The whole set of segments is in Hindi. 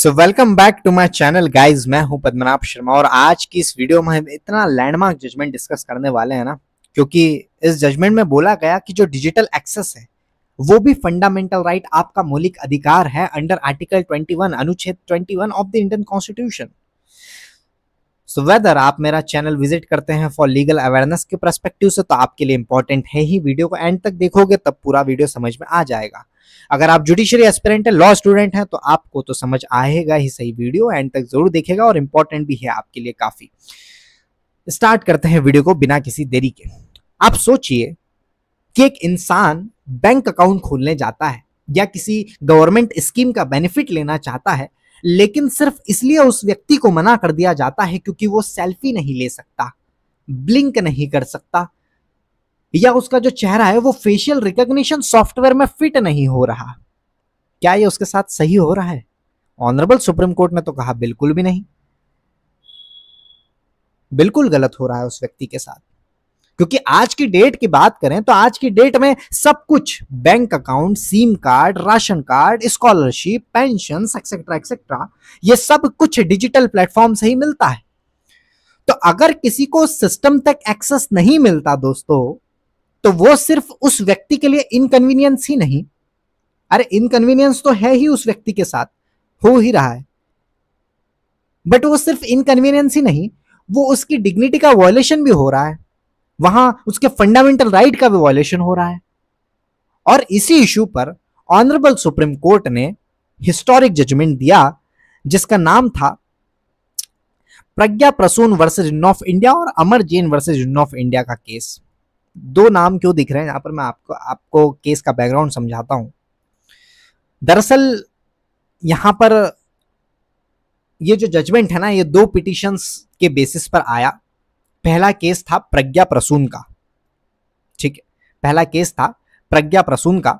So welcome back to my channel guys. मैं हूं पद्मनाभ शर्मा और आज की इस वीडियो में हम इतना लैंडमार्क जजमेंट डिस्कस करने वाले हैं ना, क्योंकि इस जजमेंट में बोला गया कि जो डिजिटल एक्सेस है वो भी फंडामेंटल राइट, आपका मौलिक अधिकार है अंडर आर्टिकल 21 अनुच्छेद 21 of the Indian constitution. So whether आप मेरा चैनल विजिट करते हैं फॉर लीगल अवेयरनेस के पर्सपेक्टिव से, तो आपके लिए इंपॉर्टेंट है ही। वीडियो को एंड तक देखोगे तब पूरा वीडियो समझ में आ जाएगा। अगर आप जुडिशरी एस्पिरेंट है, लॉ स्टूडेंट हैं, तो आपको तो समझ आएगा ही सही। वीडियो एंड तक जरूर देखेगा और इंपॉर्टेंट भी है आपके लिए काफी। स्टार्ट करते हैं वीडियो को बिना किसी देरी के। आप सोचिए कि एक इंसान बैंक अकाउंट खोलने जाता है या किसी गवर्नमेंट स्कीम का बेनिफिट लेना चाहता है, लेकिन सिर्फ इसलिए उस व्यक्ति को मना कर दिया जाता है क्योंकि वो सेल्फी नहीं ले सकता, ब्लिंक नहीं कर सकता, या उसका जो चेहरा है वो फेशियल रिकॉग्निशन सॉफ्टवेयर में फिट नहीं हो रहा। क्या ये उसके साथ सही हो रहा है? ऑनरेबल सुप्रीम कोर्ट ने तो कहा बिल्कुल भी नहीं, बिल्कुल गलत हो रहा है उस व्यक्ति के साथ। क्योंकि आज की डेट की बात करें तो आज की डेट में सब कुछ, bank account, SIM card, ration card, scholarship, pension etcetera etcetera, ये सब कुछ डिजिटल प्लेटफॉर्म से ही मिलता है। तो अगर किसी को सिस्टम तक एक्सेस नहीं मिलता दोस्तों, तो वो सिर्फ उस व्यक्ति के लिए इनकन्वीनियंस ही नहीं, अरे इनकन्वीनियंस तो है ही, उस व्यक्ति के साथ हो ही रहा है, बट वो सिर्फ इनकन्वीनियंस ही नहीं, वो उसकी डिग्निटी का वायलेशन भी हो रहा है, वहां उसके फंडामेंटल राइट का भी वायलेशन हो रहा है। और इसी इशू पर ऑनरेबल सुप्रीम कोर्ट ने हिस्टोरिक जजमेंट दिया जिसका नाम था Pragya Prasun versus Union of India और Amar Jain versus Union of India का केस। दो नाम क्यों दिख रहे हैं यहां पर, मैं आपको केस का बैकग्राउंड समझाता हूं। दरअसल यहां पर ये जो जजमेंट है ना, ये दो पिटिशंस के बेसिस पर आया। पहला केस था प्रज्ञा प्रसून का, ठीक है, पहला केस था प्रज्ञा प्रसून का।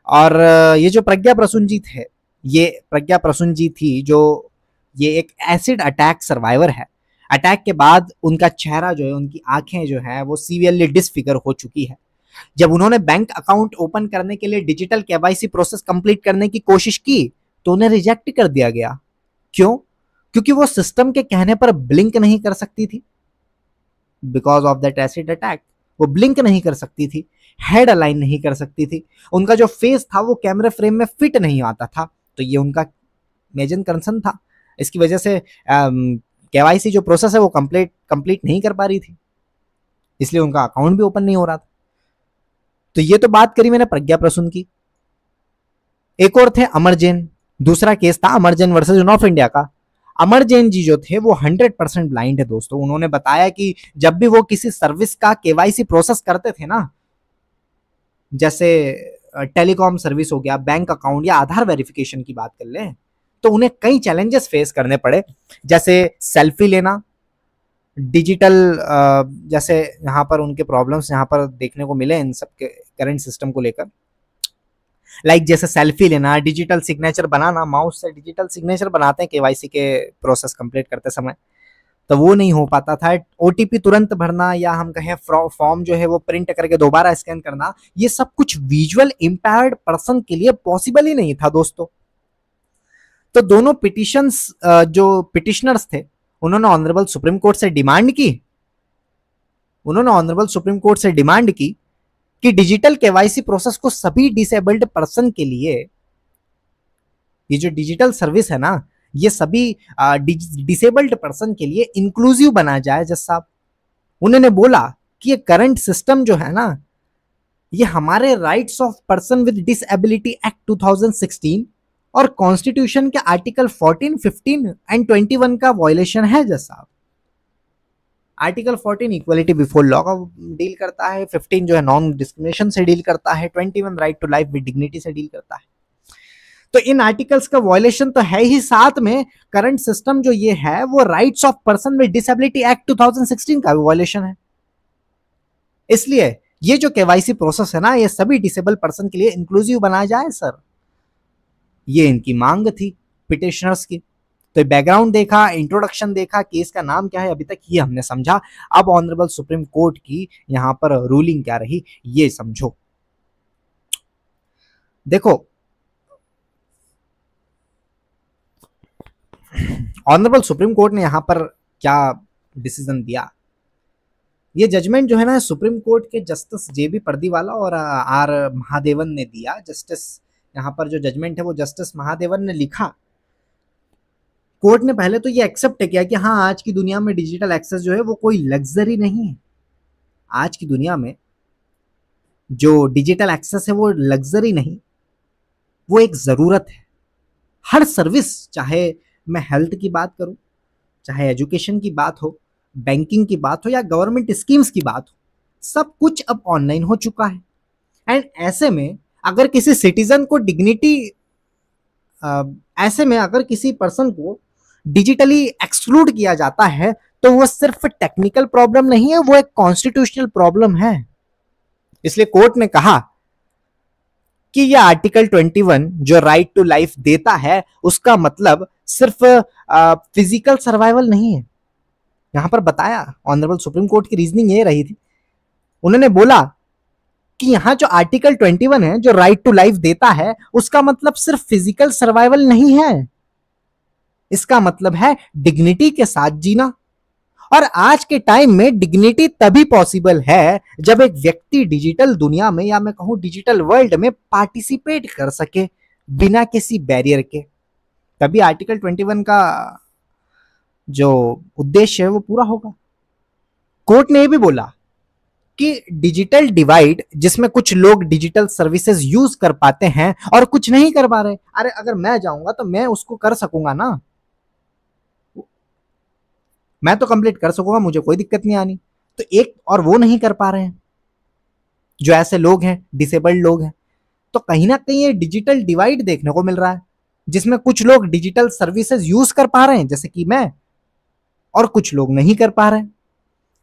और ये जो प्रज्ञा प्रसून जी थे, ये प्रज्ञा प्रसून जी थी जो ये एक एसिड अटैक सर्वाइवर है। अटैक के बाद उनका चेहरा जो है, उनकी आंखें जो है वो सीवियरली डिसफिगर हो चुकी है। जब उन्होंने बैंक अकाउंट ओपन करने के लिए डिजिटल केवाईसी प्रोसेस कंप्लीट करने की कोशिश की तो उन्हें रिजेक्ट कर दिया गया। क्यों? क्योंकि वो सिस्टम के कहने पर ब्लिंक नहीं कर सकती थी। Because of that acid attack वो ब्लिंक नहीं कर सकती थी, हेड अलाइन नहीं कर सकती थी, उनका जो फेस था वो कैमरा फ्रेम में फिट नहीं आता था। तो ये उनका मेजर कंसर्न था। इसकी वजह से केवाईसी जो प्रोसेस है वो कंप्लीट नहीं कर पा रही थी, इसलिए उनका अकाउंट भी ओपन नहीं हो रहा था। तो ये तो बात करी मैंने प्रज्ञा प्रसून की। एक और थे अमर जैन, दूसरा केस था Amar Jain versus Union of India का। अमर जैन जी जो थे वो 100% ब्लाइंड है दोस्तों। उन्होंने बताया कि जब भी वो किसी सर्विस का केवाईसी प्रोसेस करते थे ना, जैसे टेलीकॉम सर्विस हो गया, बैंक अकाउंट या आधार वेरिफिकेशन की बात कर लें, तो उन्हें कई चैलेंजेस फेस करने पड़े। जैसे सेल्फी लेना, डिजिटल, जैसे यहाँ पर उनके प्रॉब्लम्स यहाँ पर देखने को मिले इन सब के करंट सिस्टम को लेकर। लाइक जैसे सेल्फी लेना, डिजिटल सिग्नेचर बनाना, माउस से डिजिटल सिग्नेचर बनाते हैं केवाईसी के प्रोसेस कंप्लीट करते समय, तो वो नहीं हो पाता था। ओटीपी तुरंत भरना या हम कहें फॉर्म जो है वो प्रिंट करके दोबारा स्कैन करना, ये सब कुछ विजुअल इंपैयर्ड पर्सन के लिए पॉसिबल ही नहीं था दोस्तों। तो दोनों पिटिशंस, जो पिटिशनर्स थे, उन्होंने ऑनरेबल सुप्रीम कोर्ट से डिमांड की, कि डिजिटल केवाईसी प्रोसेस को सभी डिसेबल्ड पर्सन के लिए, ये जो डिजिटल सर्विस है ना, ये सभी डिसेबल्ड पर्सन के लिए इंक्लूसिव बना जाए। जज साहब उन्होंने बोला कि ये करंट सिस्टम जो है ना, ये हमारे rights of person with disability act 2016 और कॉन्स्टिट्यूशन के आर्टिकल 14, 15 एंड 21 का वायलेशन है। जज साहब आर्टिकल 14 इक्वलिटी बिफोर लॉ का डील करता है, 15 जो है नॉन डिस्क्रिमिनेशन से डील करता है, 21 right to life with dignity से डील करता है। तो इन आर्टिकल्स का वायलेशन तो है ही, साथ में करंट सिस्टम जो ये है वो rights of person with disability act 2016 का भी वायलेशन है। इसलिए ये जो केवाईसी प्रोसेस है ना, ये सभी डिसेबल पर्सन के लिए इंक्लूसिव बनाया जाए सर, ये इनकी मांग थी पिटिशनर्स की। तो बैकग्राउंड देखा, इंट्रोडक्शन देखा, केस का नाम क्या है अभी तक ये हमने समझा। अब ऑनरेबल सुप्रीम कोर्ट की यहां पर रूलिंग क्या रही ये समझो। देखो ऑनरेबल सुप्रीम कोर्ट ने यहां पर क्या डिसीजन दिया, ये जजमेंट जो है ना सुप्रीम कोर्ट के जस्टिस जेबी पर्दीवाला और आर महादेवन ने दिया। जस्टिस यहां पर जो जजमेंट है वो जस्टिस महादेवन ने लिखा। कोर्ट ने पहले तो ये एक्सेप्ट किया कि हाँ, आज की दुनिया में डिजिटल एक्सेस जो है वो कोई लग्जरी नहीं है। आज की दुनिया में जो डिजिटल एक्सेस है वो लग्जरी नहीं, वो एक जरूरत है। हर सर्विस, चाहे मैं हेल्थ की बात करूं, चाहे एजुकेशन की बात हो, बैंकिंग की बात हो या गवर्नमेंट स्कीम्स की बात हो, सब कुछ अब ऑनलाइन हो चुका है। एंड ऐसे में अगर किसी सिटीजन को डिग्निटी, ऐसे में अगर किसी पर्सन को डिजिटली एक्सक्लूड किया जाता है तो वो सिर्फ टेक्निकल प्रॉब्लम नहीं है, वो एक कॉन्स्टिट्यूशनल प्रॉब्लम है। इसलिए कोर्ट ने कहा कि ये आर्टिकल 21 जो राइट टू लाइफ देता है उसका मतलब सिर्फ फिजिकल सर्वाइवल नहीं है। यहां पर बताया ऑनरेबल सुप्रीम कोर्ट की रीजनिंग ये रही थी, उन्होंने बोला कि यहां जो आर्टिकल 21 है जो राइट टू लाइफ देता है उसका मतलब सिर्फ फिजिकल सर्वाइवल नहीं है, इसका मतलब है डिग्निटी के साथ जीना। और आज के टाइम में डिग्निटी तभी पॉसिबल है जब एक व्यक्ति डिजिटल दुनिया में या मैं कहूं डिजिटल वर्ल्ड में पार्टिसिपेट कर सके बिना किसी बैरियर के, तभी आर्टिकल 21 का जो उद्देश्य है वो पूरा होगा। कोर्ट ने यह भी बोला कि डिजिटल डिवाइड, जिसमें कुछ लोग डिजिटल सर्विसेज यूज कर पाते हैं और कुछ नहीं कर पा रहे, अरे अगर मैं जाऊंगा तो मैं उसको कर सकूंगा ना, मैं तो कंप्लीट कर सकूंगा, मुझे कोई दिक्कत नहीं आनी। तो एक और वो नहीं कर पा रहे हैं, जो ऐसे लोग हैं, डिसेबल्ड लोग हैं। तो कहीं ना कहीं ये डिजिटल डिवाइड देखने को मिल रहा है, जिसमें कुछ लोग डिजिटल सर्विसेज यूज कर पा रहे हैं जैसे कि मैं, और कुछ लोग नहीं कर पा रहे हैं।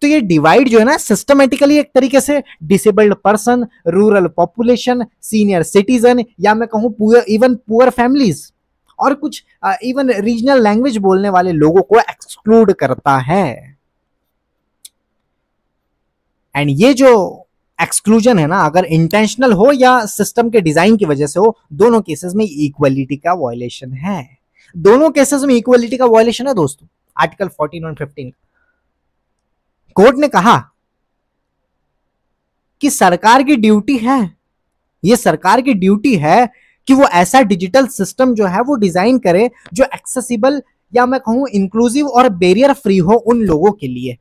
तो ये डिवाइड जो है ना सिस्टमेटिकली एक तरीके से disabled person, rural population, senior citizen या मैं कहूं इवन पुअर फैमिलीज और कुछ इवन रीजनल लैंग्वेज बोलने वाले लोगों को एक्सक्लूड करता है। एंड ये जो एक्सक्लूजन है ना, अगर इंटेंशनल हो या सिस्टम के डिजाइन की वजह से हो, दोनों केसेस में इक्वलिटी का वायलेशन है। दोनों केसेस में इक्वलिटी का वायलेशन है दोस्तों, आर्टिकल 14 और 15। कोर्ट ने कहा कि सरकार की ड्यूटी है, ये सरकार की ड्यूटी है कि वो ऐसा डिजिटल सिस्टम जो है वो डिजाइन करे जो एक्सेसिबल या मैं कहूं इंक्लूसिव और बैरियर फ्री हो उन लोगों के लिए,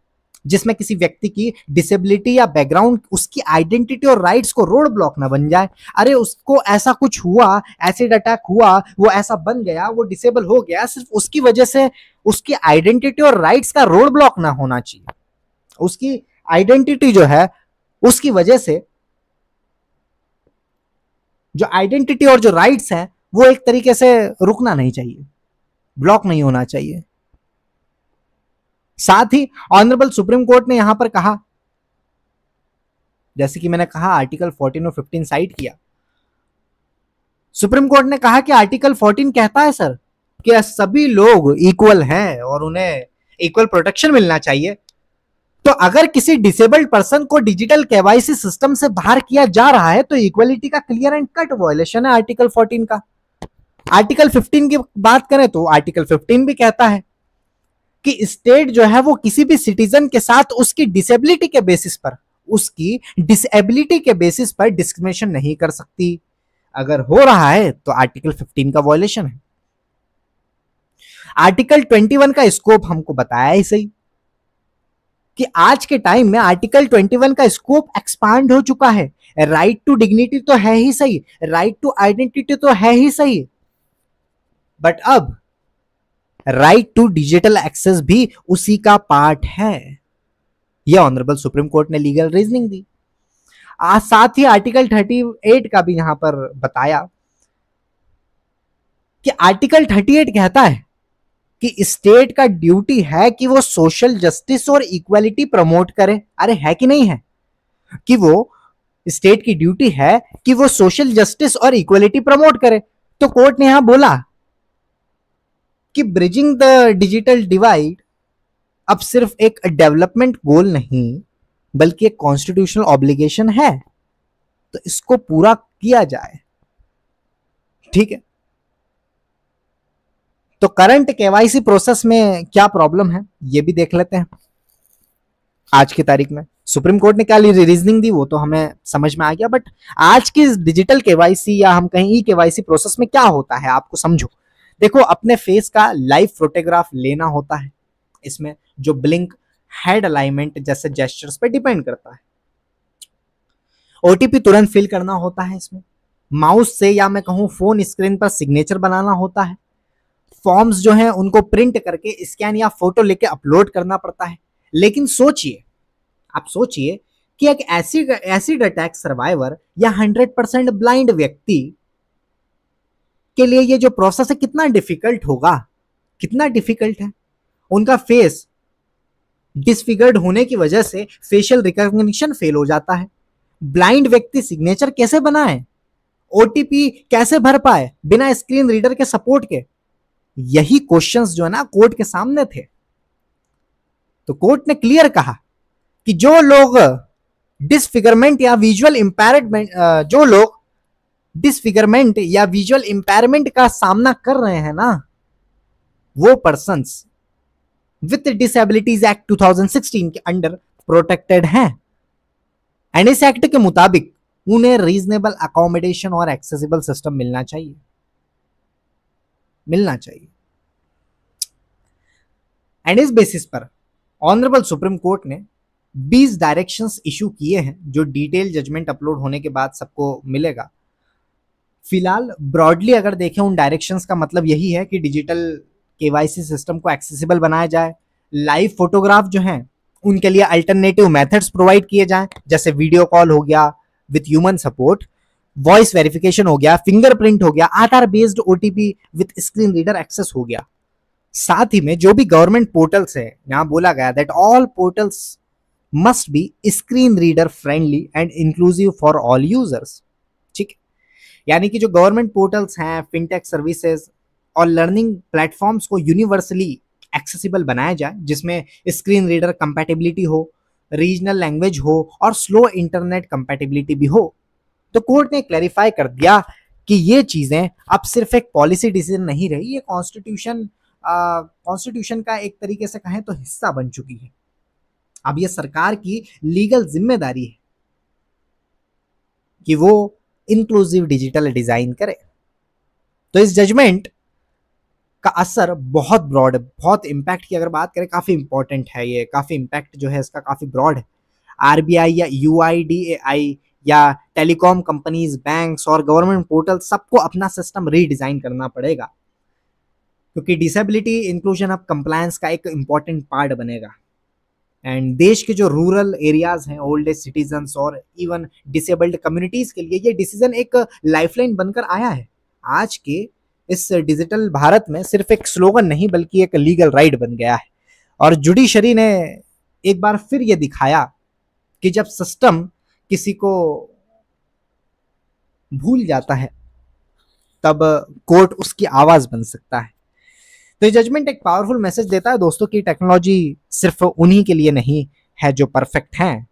जिसमें किसी व्यक्ति की डिसेबिलिटी या बैकग्राउंड उसकी आइडेंटिटी और राइट्स को रोड ब्लॉक ना बन जाए। अरे उसको ऐसा कुछ हुआ, एसिड अटैक हुआ, वो ऐसा बन गया, वो डिसेबल हो गया, सिर्फ उसकी वजह से उसकी आइडेंटिटी और राइट्स का रोड ब्लॉक ना होना चाहिए। उसकी आइडेंटिटी जो है उसकी वजह से जो आइडेंटिटी और जो राइट्स है वो एक तरीके से रुकना नहीं चाहिए, ब्लॉक नहीं होना चाहिए। साथ ही ऑनरेबल सुप्रीम कोर्ट ने यहां पर कहा, जैसे कि मैंने कहा आर्टिकल 14 और 15 साइड किया, सुप्रीम कोर्ट ने कहा कि आर्टिकल 14 कहता है सर कि सभी लोग इक्वल हैं और उन्हें इक्वल प्रोटेक्शन मिलना चाहिए। तो अगर किसी डिसेबल्ड पर्सन को डिजिटल केवाईसी सिस्टम से बाहर किया जा रहा है तो इक्वलिटी का क्लियर एंड कट वायलेशन है आर्टिकल 14 का। आर्टिकल 15 की बात करें तो आर्टिकल 15 भी कहता है कि स्टेट जो है वो किसी भी सिटीजन के साथ उसकी डिसेबिलिटी के बेसिस पर, उसकी डिसेबिलिटी के बेसिस पर डिस्क्रिमिनेशन नहीं कर सकती। अगर हो रहा है तो आर्टिकल 15 का वायलेशन है। आर्टिकल 21 का स्कोप हमको बताया ही सही कि आज के टाइम में आर्टिकल 21 का स्कोप एक्सपांड हो चुका है। राइट टू डिग्निटी तो है ही सही, राइट टू आइडेंटिटी तो है ही सही, बट अब राइट टू डिजिटल एक्सेस भी उसी का पार्ट है। यह ऑनरेबल सुप्रीम कोर्ट ने लीगल रीजनिंग दी। आज साथ ही आर्टिकल 38 का भी यहां पर बताया कि आर्टिकल 38 कहता है कि स्टेट का ड्यूटी है कि वो सोशल जस्टिस और इक्वालिटी प्रमोट करे। अरे है कि नहीं है कि वो स्टेट की ड्यूटी है कि वो सोशल जस्टिस और इक्वालिटी प्रमोट करे। तो कोर्ट ने यहां बोला कि ब्रिजिंग द डिजिटल डिवाइड अब सिर्फ एक डेवलपमेंट गोल नहीं बल्कि एक कॉन्स्टिट्यूशनल ऑब्लिगेशन है, तो इसको पूरा किया जाए। ठीक है, तो करंट केवाईसी प्रोसेस में क्या प्रॉब्लम है ये भी देख लेते हैं। आज की तारीख में सुप्रीम कोर्ट ने क्या रीजनिंग दी वो तो हमें समझ में आ गया, बट आज की डिजिटल केवाईसी या हम कहीं ई केवाईसी प्रोसेस में क्या होता है आपको समझो। देखो, अपने फेस का लाइव फोटोग्राफ लेना होता है, इसमें जो ब्लिंक, हेड अलाइनमेंट जैसे जेस्चर्स पे डिपेंड करता है। ओटीपी तुरंत फिल करना होता है इसमें, माउस से या मैं कहूं फोन स्क्रीन पर सिग्नेचर बनाना होता है, फॉर्म्स जो हैं उनको प्रिंट करके स्कैन या फोटो लेके अपलोड करना पड़ता है। लेकिन सोचिए, आप सोचिए कि एक एसिड अटैक सर्वाइवर या 100% ब्लाइंड व्यक्ति के लिए ये जो प्रोसेस है कितना डिफिकल्ट होगा, कितना डिफिकल्ट है। उनका फेस डिसफिगर्ड होने की वजह से फेशियल रिकॉग्निशन फेल हो जाता है। ब्लाइंड व्यक्ति सिग्नेचर कैसे बनाए, ओटीपी कैसे भर पाए बिना स्क्रीन रीडर के सपोर्ट के? यही क्वेश्चंस जो है ना कोर्ट के सामने थे। तो कोर्ट ने क्लियर कहा कि जो लोग डिसफिगरमेंट या विजुअल इंपैयरमेंट का सामना कर रहे हैं ना, वो पर्सन्स विथ डिसेबिलिटीज एक्ट 2016 के अंडर प्रोटेक्टेड हैं। एंड इस एक्ट के मुताबिक उन्हें रीजनेबल अकोमोडेशन और एक्सेसिबल सिस्टम मिलना चाहिए। एंड इस बेसिस पर ऑनरेबल सुप्रीम कोर्ट ने 20 डायरेक्शंस इशू किए हैं, जो डिटेल जजमेंट अपलोड होने के बाद सबको मिलेगा। फिलहाल ब्रॉडली अगर देखें उन डायरेक्शंस का मतलब यही है कि डिजिटल केवाईसी सिस्टम को एक्सेसिबल बनाया जाए, लाइव फोटोग्राफ जो हैं उनके लिए अल्टरनेटिव मेथड्स प्रोवाइड किए जाएं, जैसे वीडियो कॉल हो गया with human support, voice verification हो गया, फिंगरप्रिंट हो गया, Aadhaar based OTP with screen reader access हो गया। साथ ही में जो भी गवर्नमेंट पोर्टल्स है, यहां बोला गया that all portals must be screen reader friendly and inclusive for all users. ठीक है, यानी कि जो गवर्नमेंट पोर्टल्स हैं, फिनटेक सर्विसेज और लर्निंग प्लेटफॉर्म्स को यूनिवर्सली एक्सेसिबल बनाया जाए, जिसमें स्क्रीन रीडर कंपैटिबिलिटी हो, रीजनल लैंग्वेज हो और स्लो इंटरनेट कंपैटिबिलिटी भी हो। तो कोर्ट ने क्लैरिफाई कर दिया कि ये चीजें अब सिर्फ एक पॉलिसी डिसीजन नहीं रही, ये कॉन्स्टिट्यूशन का एक तरीके से कहें तो हिस्सा बन चुकी है। अब ये सरकार की लीगल जिम्मेदारी है कि वो इंक्लूसिव डिजिटल डिजाइन करे। तो इस जजमेंट का असर बहुत ब्रॉड है, बहुत इंपैक्ट की अगर बात करें काफी इंपॉर्टेंट है ये, काफी इंपैक्ट जो है इसका काफी ब्रॉड है। आरबीआई या यूआईडीएआई या टेलीकॉम कंपनीज, बैंक्स और गवर्नमेंट पोर्टल सबको अपना सिस्टम रीडिजाइन करना पड़ेगा, क्योंकि डिसेबिलिटी इंक्लूजन अब कंप्लायंस का एक इंपॉर्टेंट पार्ट बनेगा। एंड देश के जो रूरल एरियाज हैं, ओल्ड एज सिटीजन्स और इवन डिसेबल्ड कम्युनिटीज के लिए ये डिसीजन एक लाइफलाइन बनकर आया है। आज के इस डिजिटल भारत में सिर्फ एक स्लोगन नहीं बल्कि एक लीगल राइट बन गया है। और जुडिशरी ने एक बार फिर ये दिखाया कि जब सिस्टम किसी को भूल जाता है तब कोर्ट उसकी आवाज बन सकता है। तो ये जजमेंट एक पावरफुल मैसेज देता है दोस्तों कि टेक्नोलॉजी सिर्फ उन्हीं के लिए नहीं है जो परफेक्ट हैं।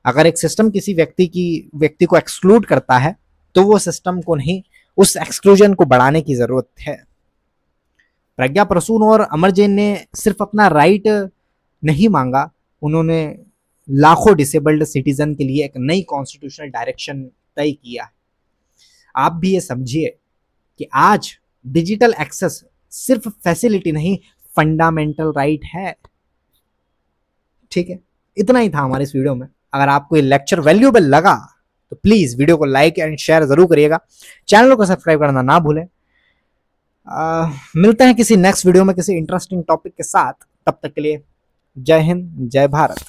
अगर एक सिस्टम किसी व्यक्ति को एक्सक्लूड करता है तो वो सिस्टम को नहीं, उस एक्सक्लूजन को बढ़ाने की जरूरत है। प्रज्ञा प्रसून और अमर जैन ने सिर्फ अपना राइट नहीं मांगा, उन्होंने लाखों डिसेबल्ड सिटीजन के लिए एक नई कॉन्स्टिट्यूशनल डायरेक्शन तय किया। आप भी ये समझिए कि आज डिजिटल एक्सेस सिर्फ फैसिलिटी नहीं, फंडामेंटल राइट है। ठीक है, इतना ही था हमारे इस वीडियो में। अगर आपको ये लेक्चर वैल्यूएबल लगा तो प्लीज वीडियो को लाइक एंड शेयर जरूर करिएगा, चैनल को सब्सक्राइब करना ना भूलें। मिलते हैं किसी नेक्स्ट वीडियो में किसी इंटरेस्टिंग टॉपिक के साथ, तब तक के लिए जय हिंद, जय भारत।